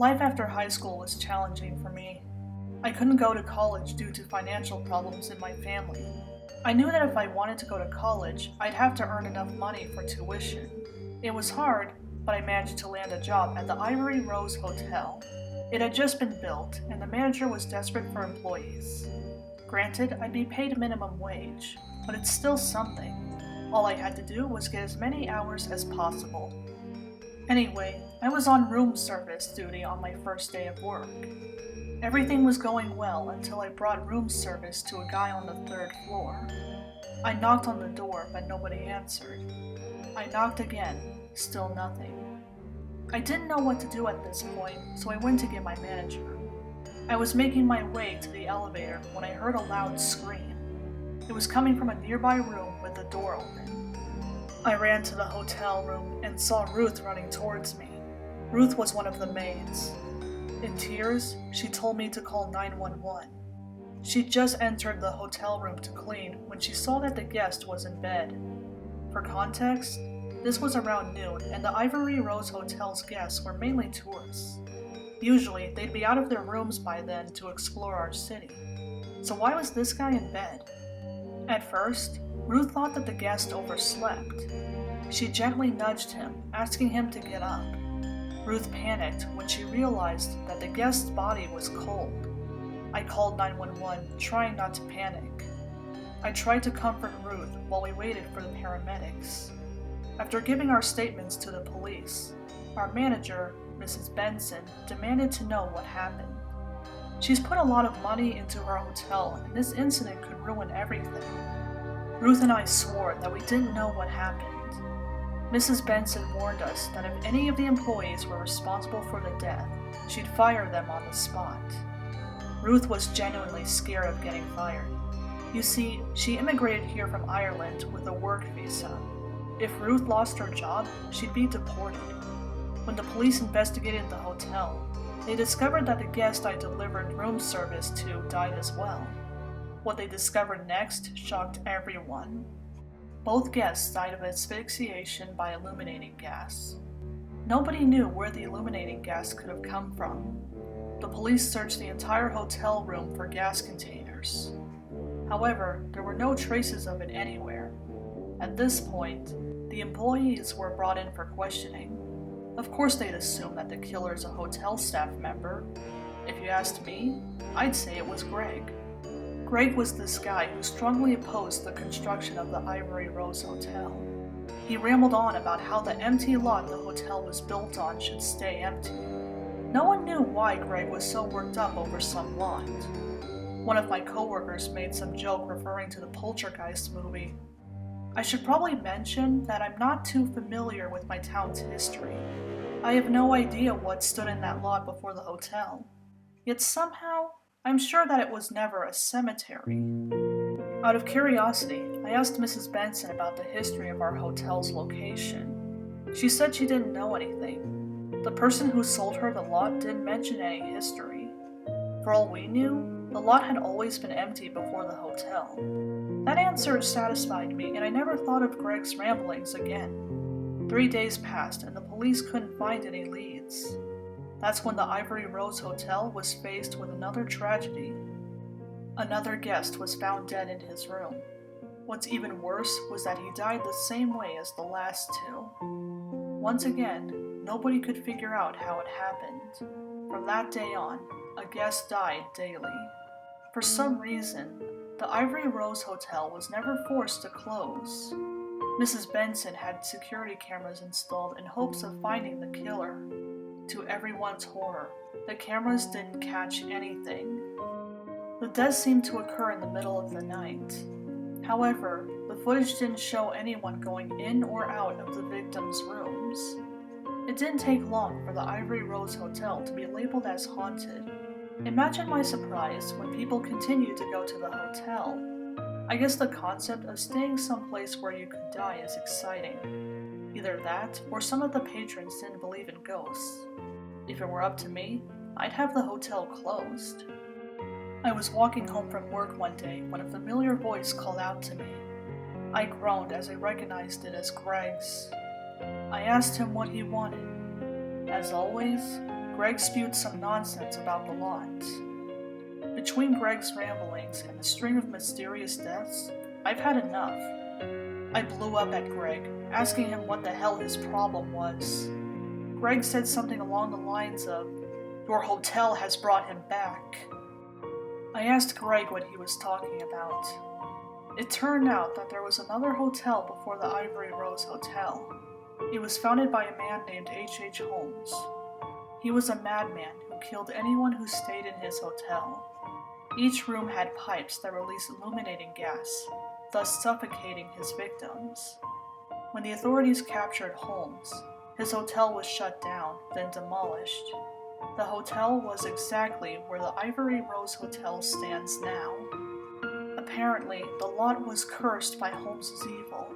Life after high school was challenging for me. I couldn't go to college due to financial problems in my family. I knew that if I wanted to go to college, I'd have to earn enough money for tuition. It was hard, but I managed to land a job at the Ivory Rose Hotel. It had just been built, and the manager was desperate for employees. Granted, I'd be paid minimum wage, but it's still something. All I had to do was get as many hours as possible. Anyway, I was on room service duty on my first day of work. Everything was going well until I brought room service to a guy on the third floor. I knocked on the door, but nobody answered. I knocked again, still nothing. I didn't know what to do at this point, so I went to get my manager. I was making my way to the elevator when I heard a loud scream. It was coming from a nearby room with the door open. I ran to the hotel room and saw Ruth running towards me. Ruth was one of the maids. In tears, she told me to call 911. She'd just entered the hotel room to clean when she saw that the guest was in bed. For context, this was around noon, and the Ivory Rose Hotel's guests were mainly tourists. Usually, they'd be out of their rooms by then to explore our city. So why was this guy in bed? At first, Ruth thought that the guest overslept. She gently nudged him, asking him to get up. Ruth panicked when she realized that the guest's body was cold. I called 911, trying not to panic. I tried to comfort Ruth while we waited for the paramedics. After giving our statements to the police, our manager, Mrs. Benson, demanded to know what happened. She's put a lot of money into her hotel, and this incident could ruin everything. Ruth and I swore that we didn't know what happened. Mrs. Benson warned us that if any of the employees were responsible for the death, she'd fire them on the spot. Ruth was genuinely scared of getting fired. You see, she immigrated here from Ireland with a work visa. If Ruth lost her job, she'd be deported. When the police investigated the hotel, they discovered that the guest I delivered room service to died as well. What they discovered next shocked everyone. Both guests died of asphyxiation by illuminating gas. Nobody knew where the illuminating gas could have come from. The police searched the entire hotel room for gas containers. However, there were no traces of it anywhere. At this point, the employees were brought in for questioning. Of course they'd assume that the killer is a hotel staff member. If you asked me, I'd say it was Greg. Greg was this guy who strongly opposed the construction of the Ivory Rose Hotel. He rambled on about how the empty lot the hotel was built on should stay empty. No one knew why Greg was so worked up over some lot. One of my coworkers made some joke referring to the Poltergeist movie. I should probably mention that I'm not too familiar with my town's history. I have no idea what stood in that lot before the hotel. Yet somehow, I'm sure that it was never a cemetery. Out of curiosity, I asked Mrs. Benson about the history of our hotel's location. She said she didn't know anything. The person who sold her the lot didn't mention any history. For all we knew, the lot had always been empty before the hotel. That answer satisfied me, and I never thought of Greg's ramblings again. 3 days passed, and the police couldn't find any leads. That's when the Ivory Rose Hotel was faced with another tragedy. Another guest was found dead in his room. What's even worse was that he died the same way as the last two. Once again, nobody could figure out how it happened. From that day on, a guest died daily. For some reason, the Ivory Rose Hotel was never forced to close. Mrs. Benson had security cameras installed in hopes of finding the killer. To everyone's horror, the cameras didn't catch anything. The death seemed to occur in the middle of the night. However, the footage didn't show anyone going in or out of the victims' rooms. It didn't take long for the Ivory Rose Hotel to be labeled as haunted. Imagine my surprise when people continued to go to the hotel. I guess the concept of staying someplace where you could die is exciting. Either that, or some of the patrons didn't believe in ghosts. If it were up to me, I'd have the hotel closed. I was walking home from work one day when a familiar voice called out to me. I groaned as I recognized it as Greg's. I asked him what he wanted. As always, Greg spewed some nonsense about the lot. Between Greg's ramblings and the string of mysterious deaths, I've had enough. I blew up at Greg, asking him what the hell his problem was. Greg said something along the lines of, "Your hotel has brought him back." I asked Greg what he was talking about. It turned out that there was another hotel before the Ivory Rose Hotel. It was founded by a man named H.H. Holmes. He was a madman who killed anyone who stayed in his hotel. Each room had pipes that released illuminating gas, thus suffocating his victims. When the authorities captured Holmes, his hotel was shut down, then demolished. The hotel was exactly where the Ivory Rose Hotel stands now. Apparently, the lot was cursed by Holmes's evil.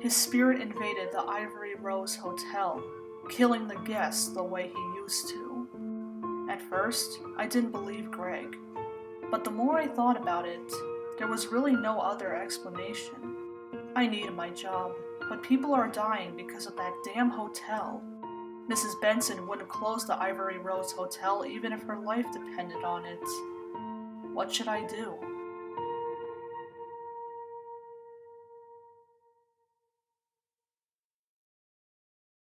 His spirit invaded the Ivory Rose Hotel, killing the guests the way he used to. At first, I didn't believe Greg, but the more I thought about it, there was really no other explanation. I needed my job, but people are dying because of that damn hotel. Mrs. Benson wouldn't close the Ivory Rose Hotel even if her life depended on it. What should I do?